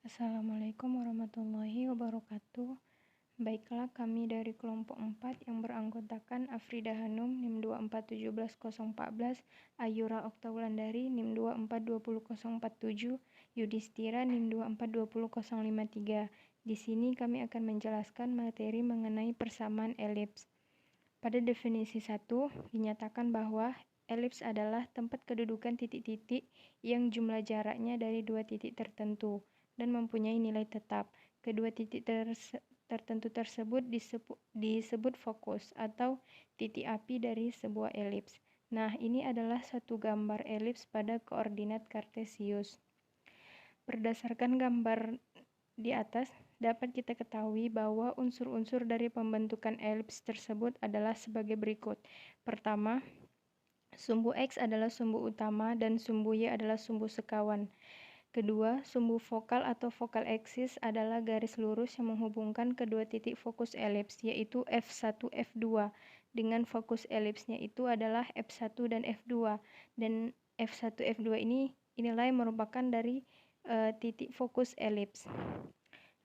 Assalamualaikum warahmatullahi wabarakatuh. Baiklah, kami dari kelompok 4 yang beranggotakan Afrida Hanum NIM 2417014, Ayura Oktawulandari NIM 2420047, Yudhistira NIM 2420053. Di sini kami akan menjelaskan materi mengenai persamaan elips. Pada definisi 1, dinyatakan bahwa elips adalah tempat kedudukan titik-titik yang jumlah jaraknya dari dua titik tertentu dan mempunyai nilai tetap. Kedua titik tertentu tersebut disebut fokus atau titik api dari sebuah elips. Nah, ini adalah satu gambar elips pada koordinat kartesius. Berdasarkan gambar di atas, dapat kita ketahui bahwa unsur-unsur dari pembentukan elips tersebut adalah sebagai berikut. Pertama, sumbu X adalah sumbu utama dan sumbu Y adalah sumbu sekawan. Kedua, sumbu fokal atau focal axis adalah garis lurus yang menghubungkan kedua titik fokus elips, yaitu F1, F2, dengan fokus elipsnya itu adalah F1 dan F2. Dan F1, F2 inilah yang merupakan dari titik fokus elips.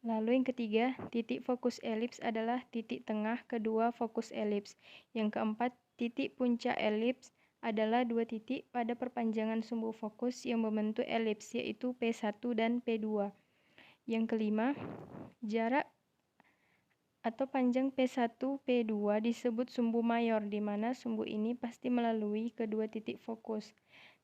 Lalu yang ketiga, titik fokus elips adalah titik tengah kedua fokus elips. Yang keempat, titik puncak elips adalah dua titik pada perpanjangan sumbu fokus yang membentuk elips, yaitu P1 dan P2. Yang kelima, jarak atau panjang P1, P2 disebut sumbu mayor, di mana sumbu ini pasti melalui kedua titik fokus.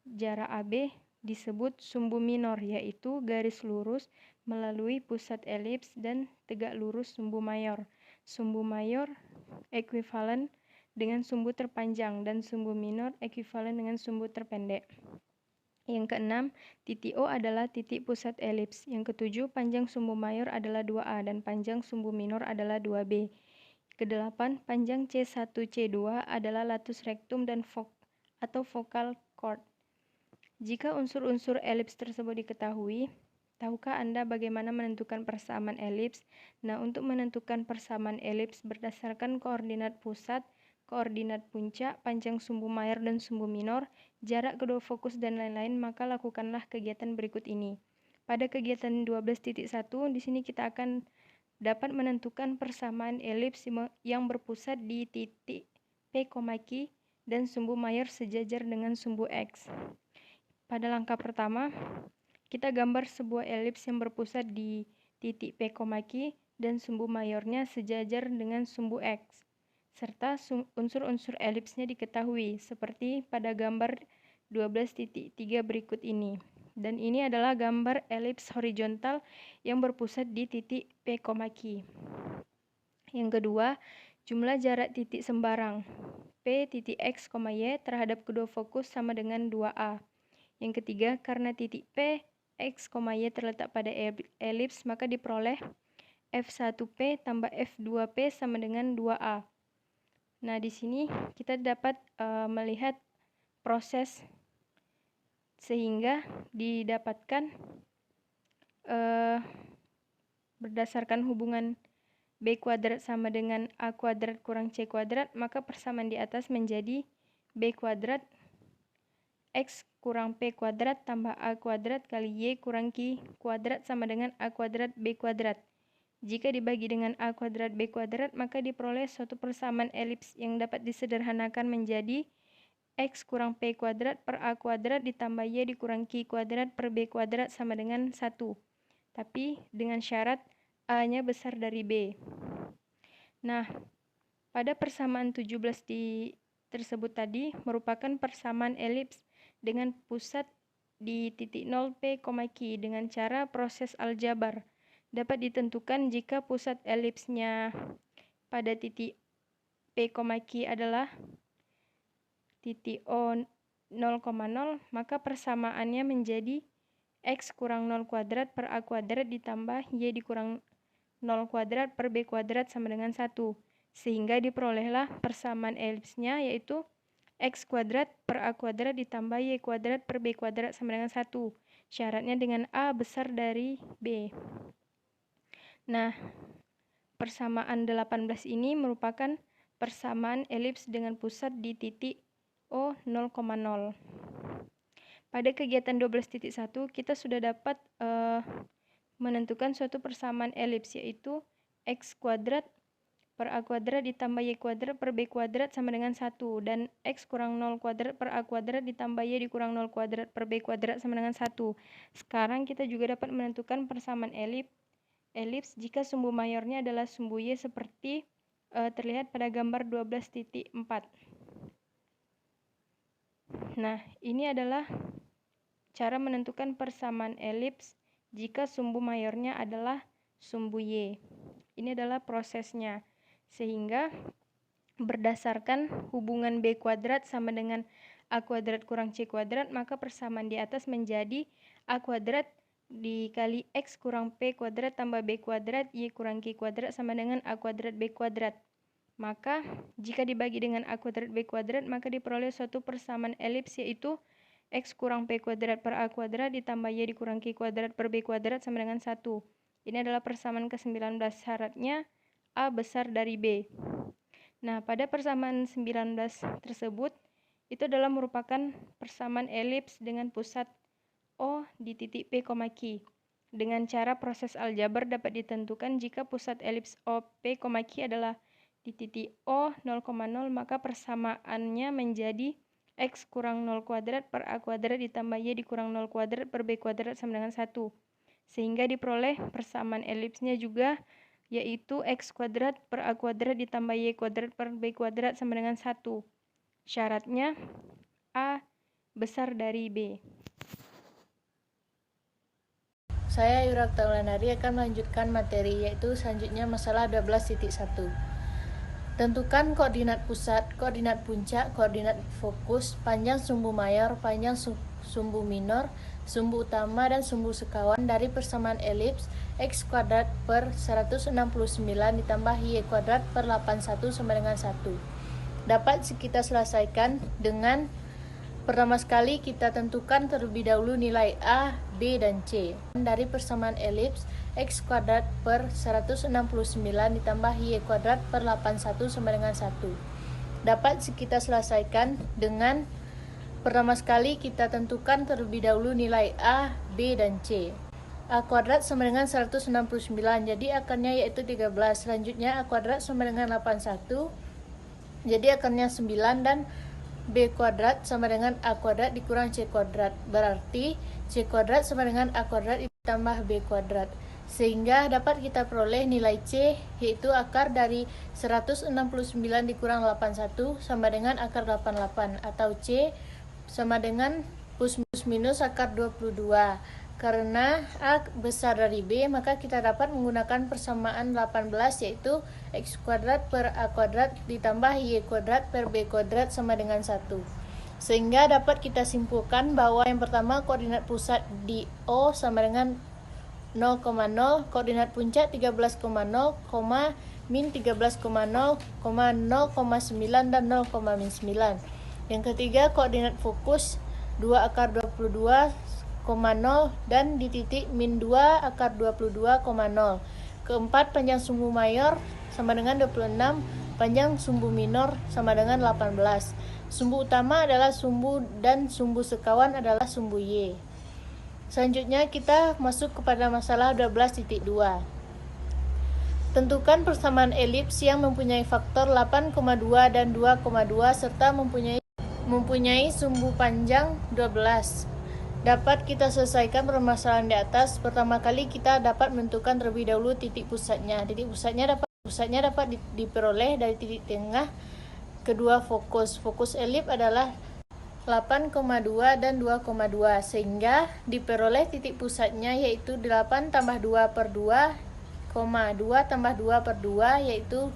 Jarak AB disebut sumbu minor, yaitu garis lurus melalui pusat elips dan tegak lurus sumbu mayor. Sumbu mayor ekuivalen dengan sumbu terpanjang dan sumbu minor ekuivalen dengan sumbu terpendek. Yang keenam, titik O adalah titik pusat elips. Yang ketujuh, panjang sumbu mayor adalah 2A dan panjang sumbu minor adalah 2B. Kedelapan, panjang C1, C2 adalah latus rectum dan focal chord. Jika unsur-unsur elips tersebut diketahui, tahukah Anda bagaimana menentukan persamaan elips? Nah, untuk menentukan persamaan elips berdasarkan koordinat pusat, koordinat puncak, panjang sumbu mayor dan sumbu minor, jarak kedua fokus, dan lain-lain, maka lakukanlah kegiatan berikut ini. Pada kegiatan 12.1, di sini kita akan dapat menentukan persamaan elips yang berpusat di titik P, Q dan sumbu mayor sejajar dengan sumbu X. Pada langkah pertama, kita gambar sebuah elips yang berpusat di titik P, Q dan sumbu mayornya sejajar dengan sumbu X, serta unsur-unsur elipsnya diketahui, seperti pada gambar 12.3 berikut ini. Dan ini adalah gambar elips horizontal yang berpusat di titik P, Q. Yang kedua, jumlah jarak titik sembarang P titik X, Y terhadap kedua fokus sama dengan 2A. Yang ketiga, karena titik P, X, Y terletak pada elips, maka diperoleh F1P tambah F2P sama dengan 2A. Nah, di sini kita dapat melihat proses sehingga didapatkan berdasarkan hubungan B kuadrat sama dengan A kuadrat kurang C kuadrat, maka persamaan di atas menjadi B kuadrat X kurang P kuadrat tambah A kuadrat kali Y kurang Q kuadrat sama dengan A kuadrat B kuadrat. Jika dibagi dengan A kuadrat B kuadrat, maka diperoleh suatu persamaan elips yang dapat disederhanakan menjadi X kurang P kuadrat per A kuadrat ditambah Y dikurang Q kuadrat per B kuadrat sama dengan 1. Tapi dengan syarat A-nya besar dari B. Nah, pada persamaan 17 tersebut tadi merupakan persamaan elips dengan pusat di titik 0 P, Q dengan cara proses aljabar. Dapat ditentukan jika pusat elipsnya pada titik P, Q adalah titik O 0,0, maka persamaannya menjadi X kurang 0 kuadrat per A kuadrat ditambah Y dikurang 0 kuadrat per B kuadrat sama dengan 1. Sehingga diperolehlah persamaan elipsnya yaitu X kuadrat per A kuadrat ditambah Y kuadrat per B kuadrat sama dengan 1. Syaratnya dengan A besar dari B. Nah, persamaan 18 ini merupakan persamaan elips dengan pusat di titik O 0,0. Pada kegiatan 12.1 kita sudah dapat menentukan suatu persamaan elips, yaitu x kuadrat per a kuadrat ditambah y kuadrat per b kuadrat sama dengan 1, dan x kurang 0 kuadrat per a kuadrat ditambah y dikurang 0 kuadrat per b kuadrat sama dengan 1. Sekarang kita juga dapat menentukan persamaan elips jika sumbu mayornya adalah sumbu y seperti terlihat pada gambar 12.4. Nah, ini adalah cara menentukan persamaan elips jika sumbu mayornya adalah sumbu y. Ini adalah prosesnya. Sehingga berdasarkan hubungan b kuadrat sama dengan a kuadrat kurang c kuadrat, maka persamaan di atas menjadi a kuadrat dikali x kurang p kuadrat tambah b kuadrat y kurang q kuadrat sama dengan a kuadrat b kuadrat. Maka jika dibagi dengan a kuadrat b kuadrat, maka diperoleh suatu persamaan elips, yaitu x kurang p kuadrat per a kuadrat ditambah y dikurang q kuadrat per b kuadrat sama dengan 1. Ini adalah persamaan ke-19. Syaratnya a besar dari b. Nah, pada persamaan 19 tersebut, itu adalah merupakan persamaan elips dengan pusat O di titik P, Q. Dengan cara proses aljabar dapat ditentukan jika pusat elips O, P, Q adalah di titik O 0,0, maka persamaannya menjadi x kurang 0 kuadrat per a kuadrat ditambah y dikurang 0 kuadrat per b kuadrat sama dengan 1. Sehingga diperoleh persamaan elipsnya juga, yaitu x kuadrat per a kuadrat ditambah y kuadrat per b kuadrat sama dengan 1. Syaratnya a besar dari b. Saya Yura Oktawilandari akan melanjutkan materi, yaitu selanjutnya masalah 12.1. Tentukan koordinat pusat, koordinat puncak, koordinat fokus, panjang sumbu mayor, panjang sumbu minor, sumbu utama, dan sumbu sekawan dari persamaan elips x kuadrat per 169 ditambah y kuadrat per 81 sama dengan 1. Dapat kita selesaikan dengan pertama sekali kita tentukan terlebih dahulu nilai A, B, dan C dari persamaan elips x kuadrat per 169 ditambah y kuadrat per 81 sama dengan 1. Dapat kita selesaikan dengan pertama sekali kita tentukan terlebih dahulu nilai A, B, dan C. A kuadrat sama dengan 169, jadi akarnya yaitu 13. Selanjutnya A kuadrat sama dengan 81, jadi akarnya 9, dan B kuadrat sama dengan A kuadrat dikurang C kuadrat. Berarti C kuadrat sama dengan A kuadrat ditambah B kuadrat. Sehingga dapat kita peroleh nilai C, yaitu akar dari 169 dikurang 81 sama dengan akar 88. Atau C sama dengan plus minus akar 22. Karena A besar dari B, maka kita dapat menggunakan persamaan 18, yaitu x kuadrat per A kuadrat ditambah y kuadrat per B kuadrat sama dengan 1. Sehingga dapat kita simpulkan bahwa yang pertama koordinat pusat di O sama dengan 0,0, koordinat puncak 13,0, min 13,0, 0,9 dan 0,9. Yang ketiga koordinat fokus 2 akar 22,0 dan di titik min 2 akar 22,0. Keempat, panjang sumbu mayor sama dengan 26, panjang sumbu minor sama dengan 18. Sumbu utama adalah sumbu dan sumbu sekawan adalah sumbu Y. Selanjutnya kita masuk kepada masalah 12.2. Tentukan persamaan elips yang mempunyai faktor 8,2 dan 2,2 serta mempunyai sumbu panjang 12. Dapat kita selesaikan permasalahan di atas. Pertama kali kita dapat menentukan terlebih dahulu titik pusatnya. Titik pusatnya dapat diperoleh dari titik tengah kedua fokus. Fokus elips adalah 8,2 dan 2,2, sehingga diperoleh titik pusatnya yaitu 8 tambah 2 per 2, 2 tambah 2 per 2, yaitu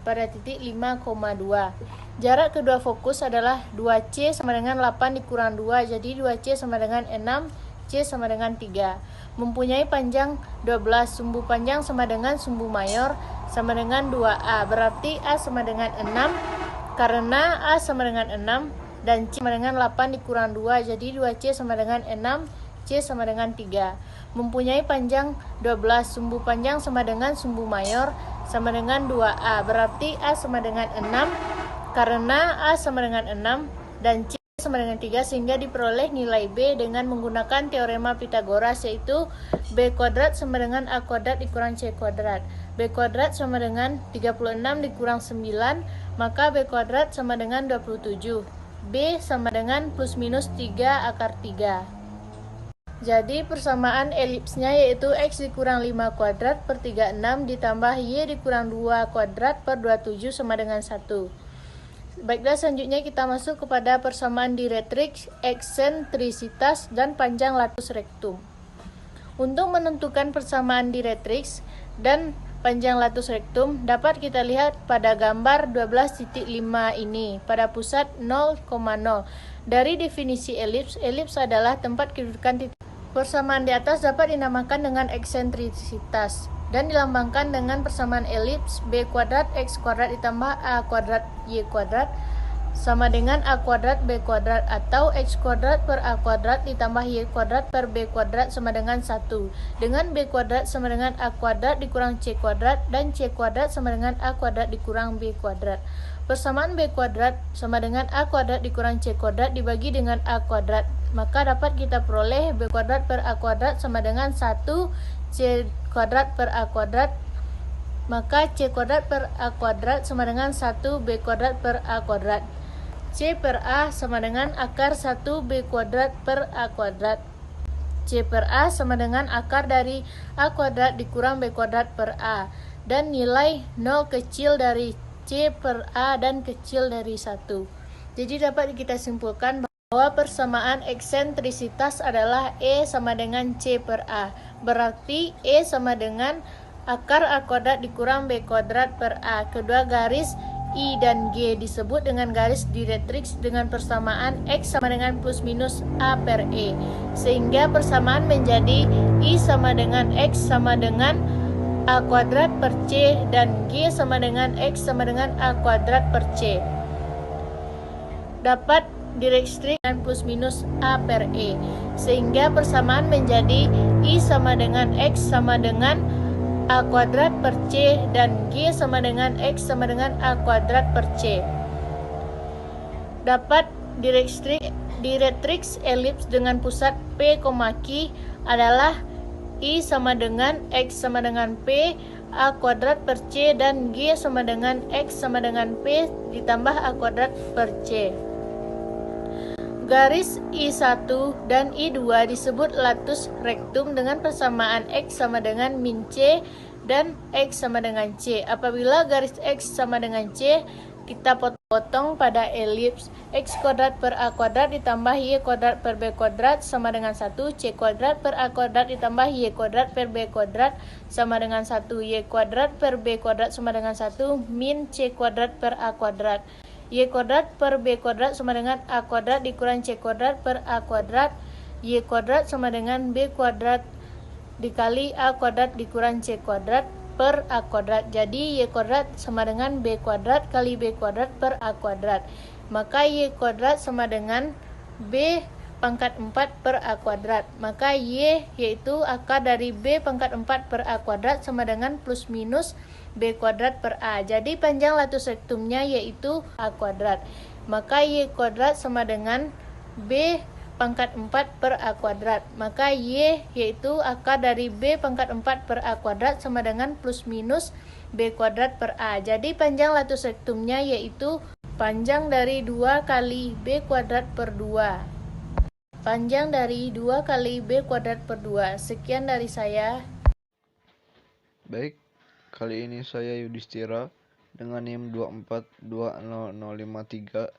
pada titik 5,2. Jarak kedua fokus adalah 2C sama dengan 8 dikurang 2, jadi 2C sama dengan 6, C sama dengan 3. Mempunyai panjang 12, sumbu panjang sama dengan sumbu mayor sama dengan 2A, berarti A sama dengan 6, karena A sama dengan 6, dan C sama dengan 8 dikurang 2, jadi 2C sama dengan 6, C sama dengan 3. Mempunyai panjang 12, sumbu panjang sama dengan sumbu mayor sama dengan 2A, berarti A sama dengan 6, karena A sama dengan 6, dan C sama dengan 3 sehingga diperoleh nilai B dengan menggunakan teorema Pythagoras, yaitu B kuadrat sama dengan A kuadrat dikurang C kuadrat. B kuadrat sama dengan 36 dikurang 9, maka B kuadrat sama dengan 27. B sama dengan plus minus 3 akar 3. Jadi persamaan elipsnya yaitu X dikurang 5 kuadrat per 36 ditambah Y dikurang 2 kuadrat per 27 sama dengan 1. Baiklah, selanjutnya kita masuk kepada persamaan direktrix, eksentrisitas, dan panjang latus rektum. Untuk menentukan persamaan direktrix dan panjang latus rektum dapat kita lihat pada gambar 12.5 ini pada pusat 0,0. Dari definisi elips, elips adalah tempat kedudukan titik. Persamaan di atas dapat dinamakan dengan eksentrisitas dan dilambangkan dengan persamaan elips B kuadrat X kuadrat ditambah A kuadrat Y kuadrat sama dengan A kuadrat B kuadrat, atau X kuadrat per A kuadrat ditambah Y kuadrat per B kuadrat sama dengan 1, dengan B kuadrat sama dengan A kuadrat dikurang C kuadrat dan C kuadrat sama dengan A kuadrat dikurang B kuadrat. Persamaan B kuadrat sama dengan A kuadrat dikurang C kuadrat dibagi dengan A kuadrat, maka dapat kita peroleh B kuadrat per A kuadrat sama dengan 1 C kuadrat per A kuadrat, maka C kuadrat per A kuadrat sama dengan 1 B kuadrat per A kuadrat. C per A sama dengan akar 1 B kuadrat per A kuadrat. C per A sama dengan akar dari A kuadrat dikurang B kuadrat per A, dan nilai 0 kecil dari C per A dan kecil dari 1. Jadi dapat kita simpulkan bahwa persamaan eksentrisitas adalah E sama dengan C per A. Berarti E sama dengan akar A kuadrat dikurang B kuadrat per A. Kedua garis I dan G disebut dengan garis direktrix dengan persamaan X sama dengan plus minus A per E. Sehingga persamaan menjadi I sama dengan X sama dengan A kuadrat per C dan G sama dengan X sama dengan A kuadrat per C. Dapat direktrix dengan plus minus A per E, sehingga persamaan menjadi I sama dengan X sama dengan A kuadrat per C dan G sama dengan X sama dengan A kuadrat per C. Dapat direktrix elips dengan pusat P, Q adalah I sama dengan X sama dengan P, A kuadrat per C dan G sama dengan X sama dengan P ditambah A kuadrat per C. Garis I1 dan I2 disebut latus rektum dengan persamaan X sama dengan min C dan X sama dengan C. Apabila garis X sama dengan C, kita potong pada elips X kuadrat per A kuadrat ditambah Y kuadrat per B kuadrat sama dengan 1, C kuadrat per A kuadrat ditambah Y kuadrat per B kuadrat sama dengan 1, Y kuadrat per B kuadrat sama dengan 1, min C kuadrat per A kuadrat. Y kuadrat per B kuadrat sama dengan A kuadrat dikurang C kuadrat per A kuadrat. Y kuadrat sama dengan B kuadrat dikali A kuadrat dikurang C kuadrat per A kuadrat. Jadi Y kuadrat sama dengan B kuadrat kali B kuadrat per A kuadrat. Maka Y kuadrat sama dengan B pangkat 4 per A kuadrat. Maka Y yaitu akar dari B pangkat 4 per A kuadrat sama dengan plus minus B kuadrat per A. Jadi panjang latus rektumnya yaitu A kuadrat. Maka Y kuadrat sama dengan B pangkat 4 per A kuadrat. Maka Y yaitu akar dari B pangkat 4 per A kuadrat sama dengan plus minus B kuadrat per A. Jadi panjang latus rektumnya yaitu panjang dari 2 kali B kuadrat per 2. Panjang dari 2 kali B kuadrat per 2. Sekian dari saya. Baik, kali ini saya Yudhistira dengan NIM 2420053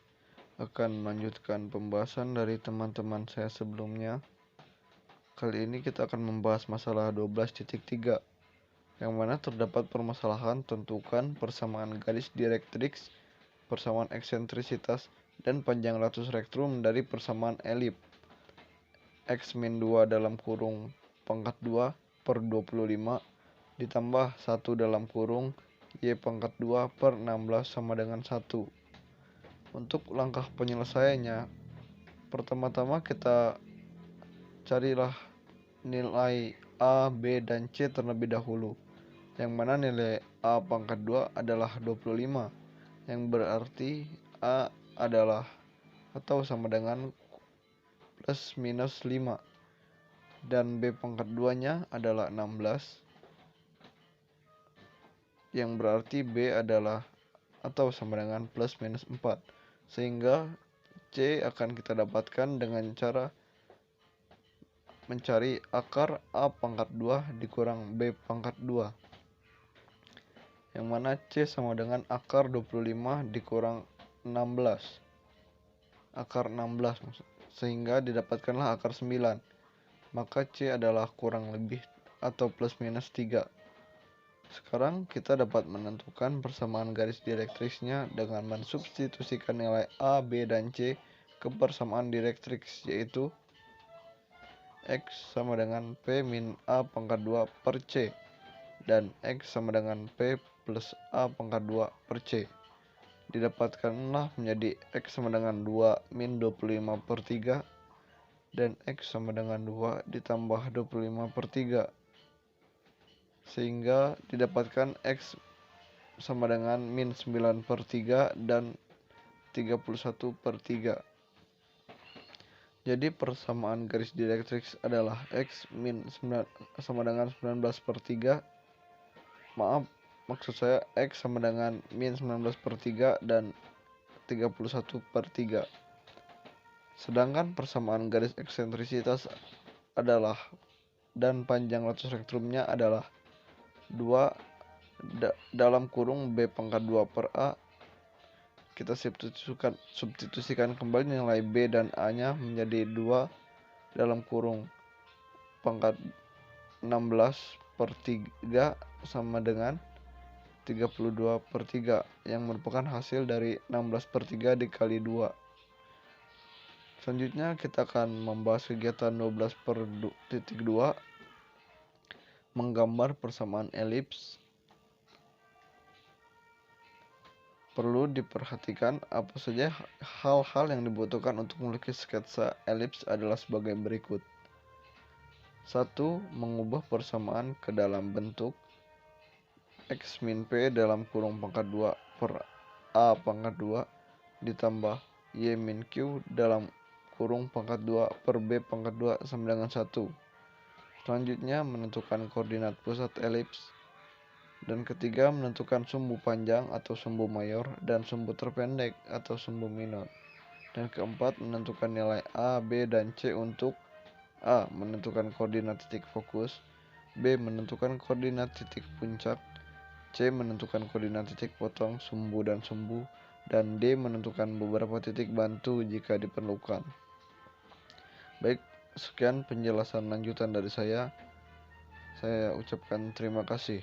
akan melanjutkan pembahasan dari teman-teman saya sebelumnya. Kali ini kita akan membahas masalah 12.3, yang mana terdapat permasalahan tentukan persamaan garis direktrix, persamaan eksentrisitas, dan panjang latus rektum dari persamaan elip X min 2 dalam kurung pangkat 2 per 25 ditambah 1 dalam kurung Y pangkat 2 per 16 sama dengan 1. Untuk langkah penyelesaiannya, pertama-tama kita carilah nilai A, B, dan C terlebih dahulu, yang mana nilai A pangkat 2 adalah 25, yang berarti A adalah atau sama dengan plus minus 5. Dan B pangkat 2-nya adalah 16, yang berarti B adalah atau sama dengan plus minus 4. Sehingga C akan kita dapatkan dengan cara mencari akar A pangkat 2 dikurang B pangkat 2. Yang mana C sama dengan akar 25 dikurang 16. Akar 16 sehingga didapatkanlah akar 9. Maka C adalah kurang lebih atau plus minus 3. Sekarang kita dapat menentukan persamaan garis direktriksnya dengan mensubstitusikan nilai A, B, dan C ke persamaan direktriks, yaitu X sama dengan P min A pangkat 2 per C, dan X sama dengan P plus A pangkat 2 per C. Didapatkanlah menjadi X sama dengan 2 min 25 per 3, dan X sama dengan 2 ditambah 25 per 3. Sehingga didapatkan X sama dengan min 9 per 3 dan 31 per 3. Jadi persamaan garis direktriks adalah X min 9 sama dengan 19 per 3. Maksud saya X sama dengan min 19 per 3 dan 31 per 3. Sedangkan persamaan garis eksentrisitas adalah dan panjang latus rektrumnya adalah 2 dalam kurung B pangkat 2 per A. Kita substitusikan kembali nilai B dan A-nya menjadi 2 dalam kurung pangkat 16 per 3 sama dengan 32 per 3, yang merupakan hasil dari 16 per 3 dikali 2. Selanjutnya kita akan membahas kegiatan 12 per 2, menggambar persamaan elips. Perlu diperhatikan apa saja hal-hal yang dibutuhkan untuk melukis sketsa elips adalah sebagai berikut. 1. Mengubah persamaan ke dalam bentuk X min P dalam kurung pangkat 2 per A pangkat 2 ditambah Y min Q dalam kurung pangkat 2 per B pangkat 2 sama dengan 1. Selanjutnya menentukan koordinat pusat elips. Dan ketiga, menentukan sumbu panjang atau sumbu mayor dan sumbu terpendek atau sumbu minor. Dan keempat, menentukan nilai A, B, dan C untuk A. Menentukan koordinat titik fokus, B. Menentukan koordinat titik puncak, C. Menentukan koordinat titik potong sumbu dan sumbu, dan D. Menentukan beberapa titik bantu jika diperlukan. Baik, sekian penjelasan lanjutan dari saya. Saya ucapkan terima kasih.